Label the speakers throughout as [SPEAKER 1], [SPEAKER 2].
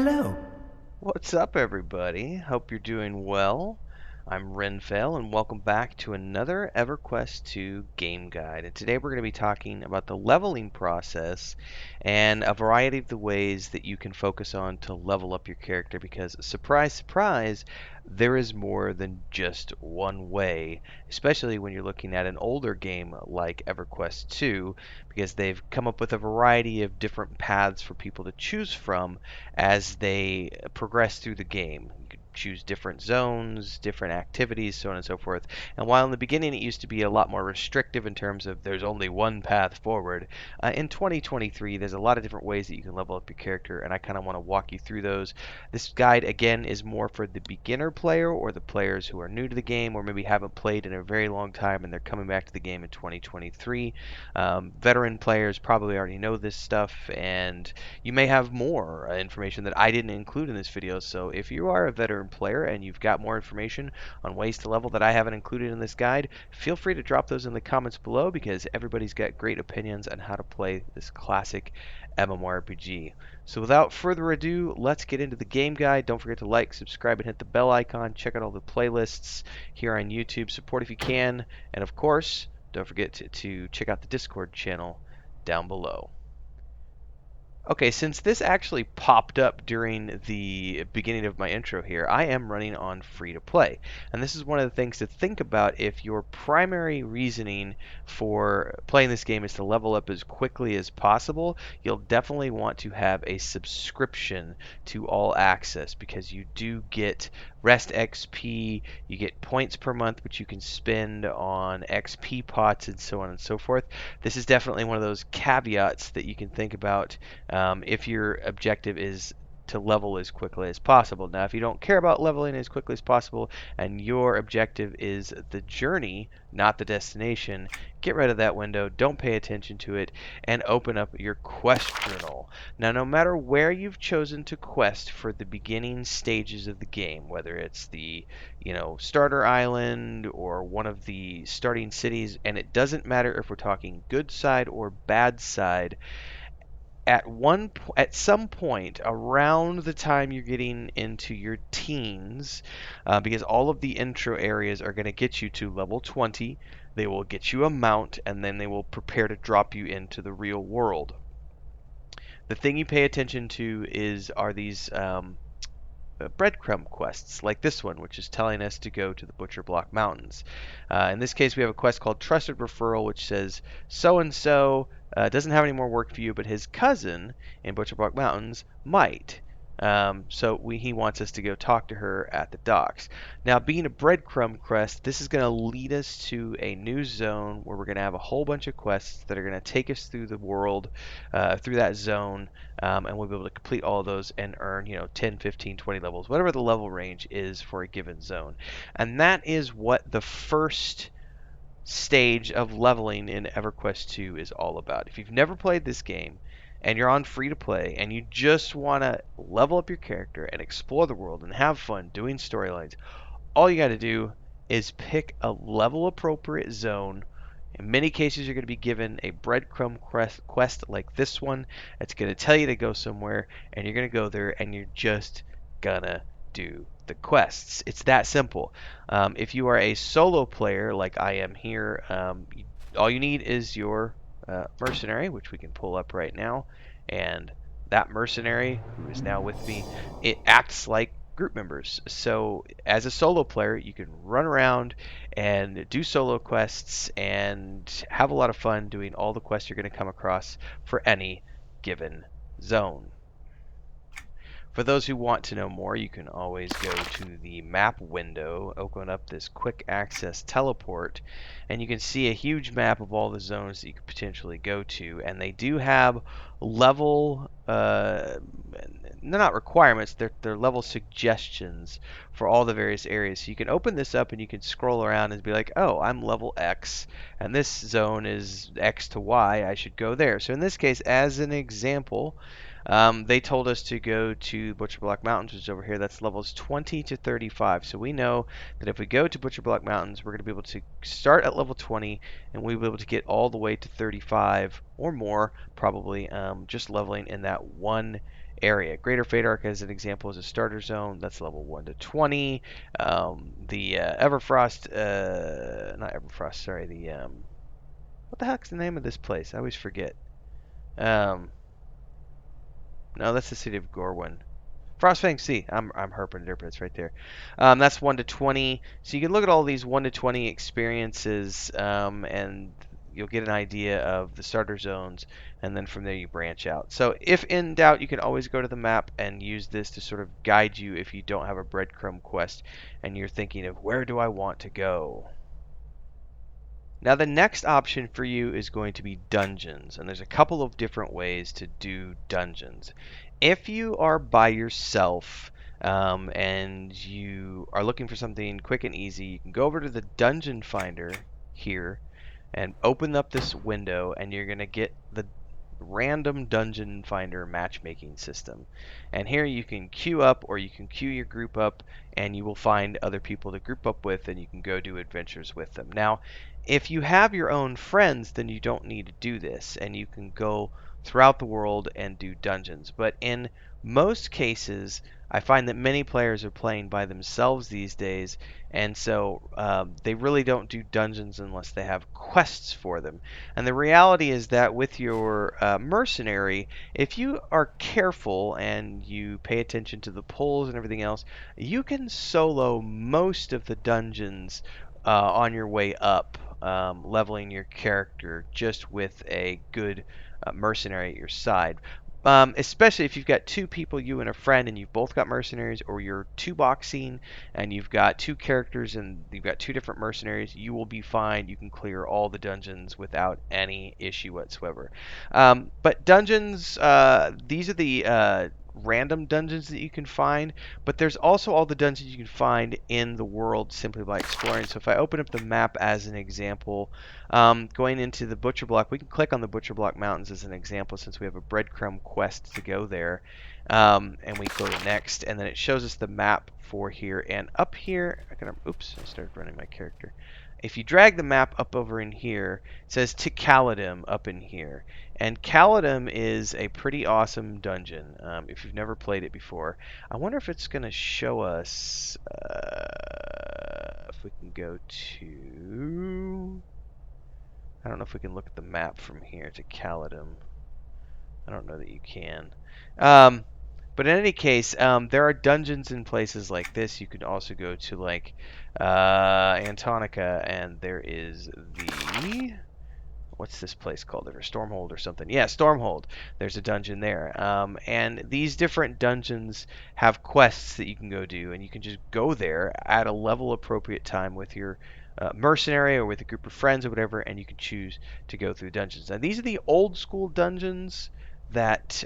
[SPEAKER 1] Hello.
[SPEAKER 2] What's up, everybody? Hope you're doing well. I'm Renfell, and welcome back to another EverQuest 2 game guide. And today we're going to be talking about the leveling process and a variety of the ways that you can focus on to level up your character. Because, surprise, surprise, there is more than just one way, especially when you're looking at an older game like EverQuest 2, because they've come up with a variety of different paths for people to choose from as they progress through the game. You could choose different zones, different activities, so on and so forth. And while in the beginning it used to be a lot more restrictive in terms of there's only one path forward, in 2023 there's a lot of different ways that you can level up your character, and I kind of want to walk you through those. This guide, again, is more for the beginner player or the players who are new to the game or maybe haven't played in a very long time and they're coming back to the game in 2023. Veteran players probably already know this stuff, and you may have more information that I didn't include in this video. So if you are a veteran player and you've got more information on ways to level that I haven't included in this guide, feel free to drop those in the comments below, because everybody's got great opinions on how to play this classic MMORPG. So without further ado, let's get into the game guide. Don't forget to like, subscribe, and hit the bell icon. Check out all the playlists here on YouTube. Support if you can. And of course, don't forget to check out the Discord channel down below. Okay, since this actually popped up during the beginning of my intro here, I am running on free to play. And this is one of the things to think about if your primary reasoning for playing this game is to level up as quickly as possible. You'll definitely want to have a subscription to All Access, because you do get Rest XP, you get points per month which you can spend on XP pots and so on and so forth. This is definitely one of those caveats that you can think about if your objective is to level as quickly as possible. Now, if you don't care about leveling as quickly as possible and your objective is the journey, not the destination, get rid of that window, don't pay attention to it, and open up your quest journal. Now, no matter where you've chosen to quest for the beginning stages of the game, whether it's the starter island or one of the starting cities, and it doesn't matter if we're talking good side or bad side, at some point around the time you're getting into your teens, because all of the intro areas are going to get you to level 20, they will get you a mount, and then they will prepare to drop you into the real world. The thing you pay attention to are these breadcrumb quests, like this one, which is telling us to go to the Butcher Block Mountains. In this case, we have a quest called Trusted Referral, which says so and so doesn't have any more work for you, but his cousin in Butcher Block Mountains might. He wants us to go talk to her at the docks. Now, being a breadcrumb quest, this is going to lead us to a new zone where we're going to have a whole bunch of quests that are going to take us through the world, through that zone, and we'll be able to complete all of those and earn 10, 15, 20 levels, whatever the level range is for a given zone. And that is what the first stage of leveling in EverQuest 2 is all about. If you've never played this game and you're on free to play and you just want to level up your character and explore the world and have fun doing storylines, all you got to do is pick a level appropriate zone. In many cases, you're going to be given a breadcrumb quest like this one. It's going to tell you to go somewhere, and you're going to go there, and you're just going to do the quests. It's that simple. If you are a solo player like I am here, all you need is your mercenary, which we can pull up right now. And that mercenary, who is now with me, it acts like group members. So as a solo player, you can run around and do solo quests and have a lot of fun doing all the quests you're going to come across for any given zone. For those who want to know more, you can always go to the map window, open up this quick access teleport, and you can see a huge map of all the zones that you could potentially go to. And they do have level, not requirements, they're level suggestions for all the various areas. So you can open this up and you can scroll around and be like, oh, I'm level X, and this zone is X to Y, I should go there. So in this case, as an example, they told us to go to Butcher Block Mountains, which is over here. That's levels 20 to 35. So we know that if we go to Butcher Block Mountains, we're going to be able to start at level 20, and we'll be able to get all the way to 35 or more, probably, just leveling in that one area. Greater Fadark, as an example, is a starter zone. That's level 1 to 20. The Everfrost, not Everfrost, sorry, the, what the heck's the name of this place? I always forget. Um, no, that's the city of Gorwyn. Frostfang Sea. I'm herping derping. It's right there. That's 1 to 20. So you can look at all these 1 to 20 experiences, and you'll get an idea of the starter zones, and then from there you branch out. So if in doubt, you can always go to the map and use this to sort of guide you if you don't have a breadcrumb quest and you're thinking of where do I want to go. Now the next option for you is going to be dungeons, and there's a couple of different ways to do dungeons. If you are by yourself and you are looking for something quick and easy, you can go over to the dungeon finder here and open up this window, and you're going to get the random dungeon finder matchmaking system. And here you can queue up, or you can queue your group up, and you will find other people to group up with, and you can go do adventures with them. Now, if you have your own friends, then you don't need to do this, and you can go throughout the world and do dungeons. But in most cases, I find that many players are playing by themselves these days, and so they really don't do dungeons unless they have quests for them. And the reality is that with your mercenary, if you are careful and you pay attention to the pulls and everything else, you can solo most of the dungeons on your way up, leveling your character just with a good mercenary at your side. Especially if you've got two people, you and a friend, and you've both got mercenaries, or you're two boxing and you've got two characters and you've got two different mercenaries, you will be fine. You can clear all the dungeons without any issue whatsoever. But dungeons, these are the random dungeons that you can find, but there's also all the dungeons you can find in the world simply by exploring. So if I open up the map as an example, going into the Butcher Block, we can click on the Butcher Block Mountains as an example since we have a breadcrumb quest to go there. And we go to next, and then it shows us the map for here. And up here, oops, I started running my character. If you drag the map up over in here, it says to Caledon up in here. And Caledon is a pretty awesome dungeon if you've never played it before. I wonder if it's going to show us, if we can go to, I don't know if we can look at the map from here to Caledon. I don't know that you can. But in any case, there are dungeons in places like this. You can also go to like Antonica, and there is the, what's this place called? There's Stormhold or something. Yeah, Stormhold. There's a dungeon there. And these different dungeons have quests that you can go do, and you can just go there at a level appropriate time with your mercenary or with a group of friends or whatever, and you can choose to go through dungeons. Now, these are the old school dungeons that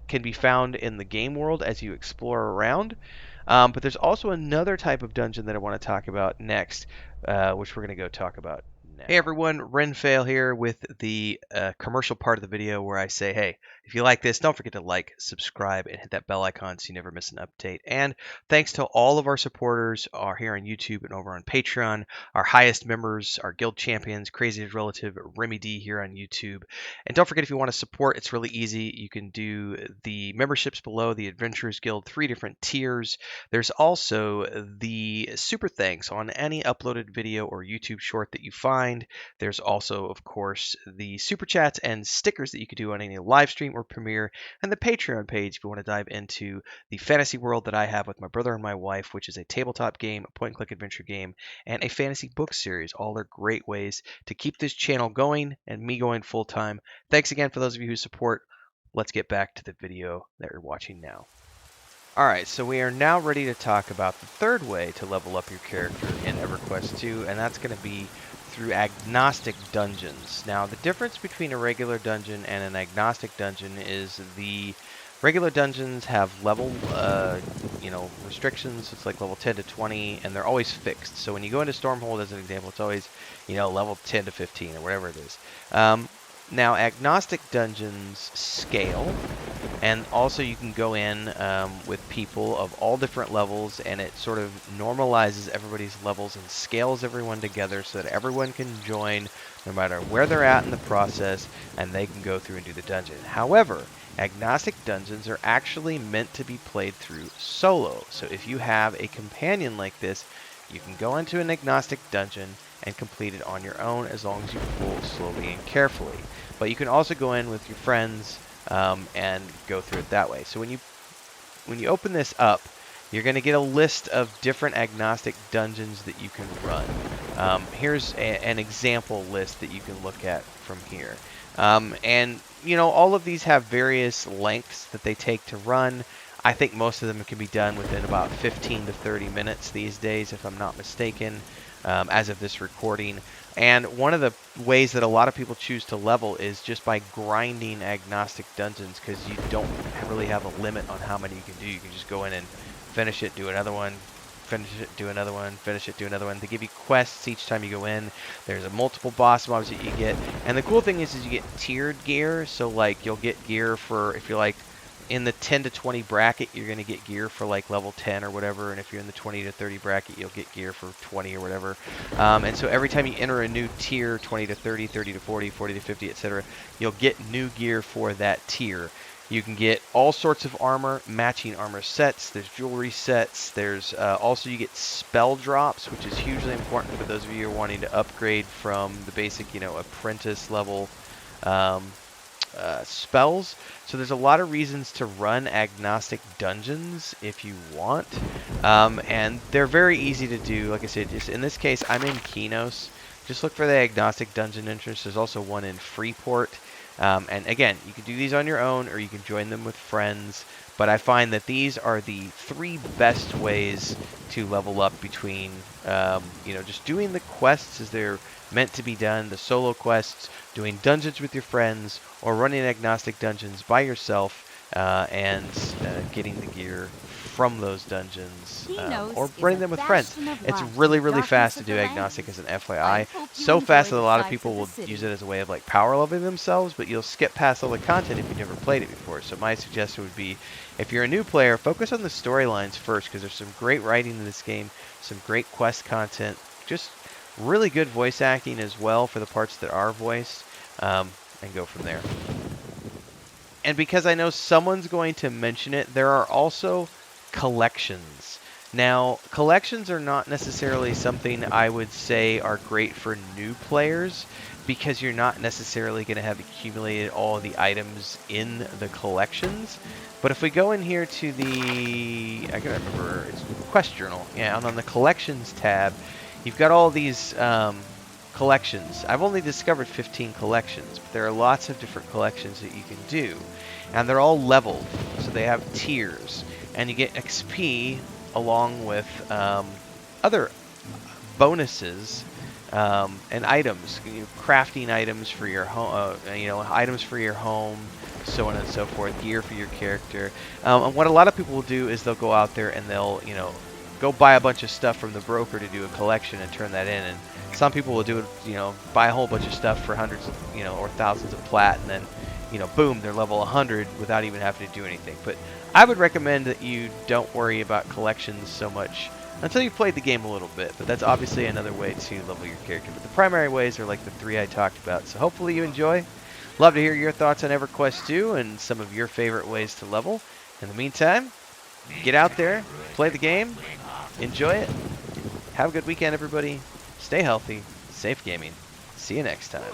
[SPEAKER 2] can be found in the game world as you explore around. But there's also another type of dungeon that I want to talk about next, which we're going to go talk about now. Hey everyone, Renfail here with the commercial part of the video where I say, hey, if you like this, don't forget to like, subscribe, and hit that bell icon so you never miss an update. And thanks to all of our supporters here on YouTube and over on Patreon, our highest members, our guild champions, Crazy's Relative, Remy D here on YouTube. And don't forget, if you want to support, it's really easy. You can do the memberships below, the Adventurers Guild, 3 different tiers. There's also the super thanks on any uploaded video or YouTube short that you find. There's also, of course, the super chats and stickers that you could do on any live stream or premiere, and the Patreon page if you want to dive into the fantasy world that I have with my brother and my wife, which is a tabletop game, a point-and-click adventure game, and a fantasy book series. All are great ways to keep this channel going and me going full-time. Thanks again for those of you who support. Let's get back to the video that you're watching now. Alright, so we are now ready to talk about the third way to level up your character in EverQuest 2, and that's going to be through Agnostic Dungeons. Now, the difference between a regular dungeon and an Agnostic Dungeon is the regular dungeons have level, restrictions. It's like level 10 to 20, and they're always fixed. So when you go into Stormhold, as an example, it's always, level 10 to 15 or whatever it is. Now, Agnostic Dungeons scale, and also you can go in with people of all different levels, and it sort of normalizes everybody's levels and scales everyone together so that everyone can join no matter where they're at in the process, and they can go through and do the dungeon. However, Agnostic Dungeons are actually meant to be played through solo. So if you have a companion like this, you can go into an Agnostic Dungeon and complete it on your own as long as you pull slowly and carefully. But you can also go in with your friends and go through it that way. So when you open this up, you're going to get a list of different agnostic dungeons that you can run. Here's an example list that you can look at from here. And, you know, all of these have various lengths that they take to run. I think most of them can be done within about 15 to 30 minutes these days, if I'm not mistaken, as of this recording. And one of the ways that a lot of people choose to level is just by grinding agnostic dungeons, because you don't really have a limit on how many you can do. You can just go in and finish it, do another one, finish it, do another one, finish it, do another one. They give you quests each time you go in. There's a multiple boss mobs that you get. And the cool thing is you get tiered gear. So like you'll get gear for, if you're like in the 10 to 20 bracket, you're going to get gear for like level 10 or whatever. And if you're in the 20 to 30 bracket, you'll get gear for 20 or whatever. And so every time you enter a new tier, 20 to 30, 30 to 40, 40 to 50, etc., you'll get new gear for that tier. You can get all sorts of armor, matching armor sets. There's jewelry sets. There's also you get spell drops, which is hugely important for those of you who are wanting to upgrade from the basic, you know, apprentice level spells. So there's a lot of reasons to run agnostic dungeons if you want, and they're very easy to do. Like I said, just in this case, I'm in Kinos. Just look for the agnostic dungeon entrance. There's also one in Freeport. And again, you can do these on your own or you can join them with friends. But I find that these are the 3 best ways to level up between, you know, just doing the quests as they're meant to be done, the solo quests, doing dungeons with your friends, or running agnostic dungeons by yourself and getting the gear from those dungeons, or running them with friends. It's really, really fast to do agnostic as an FYI. So fast that a lot of people will use it as a way of like power leveling themselves, but you'll skip past all the content if you've never played it before. So my suggestion would be, if you're a new player, focus on the storylines first, because there's some great writing in this game, some great quest content, just really good voice acting as well for the parts that are voiced, and go from there. And because I know someone's going to mention it, there are also collections. Now, collections are not necessarily something I would say are great for new players, because you're not necessarily going to have accumulated all of the items in the collections. But if we go in here to the, I gotta remember, it's Quest Journal. Yeah, and on the collections tab, you've got all these collections. I've only discovered 15 collections, but there are lots of different collections that you can do. And they're all leveled, so they have tiers. And you get XP along with other bonuses and items, crafting items for your home, you know, items for your home, so on and so forth, gear for your character. And what a lot of people will do is they'll go out there and they'll, you know, go buy a bunch of stuff from the broker to do a collection and turn that in. And some people will do it, you know, buy a whole bunch of stuff for hundreds of, you know, or thousands of plat, and then, you know, boom, they're level 100 without even having to do anything. But I would recommend that you don't worry about collections so much until you've played the game a little bit. But that's obviously another way to level your character. But the primary ways are like the 3 I talked about. So hopefully you enjoy. Love to hear your thoughts on EverQuest 2 and some of your favorite ways to level. In the meantime, get out there, play the game, enjoy it. Have a good weekend, everybody. Stay healthy, safe gaming. See you next time.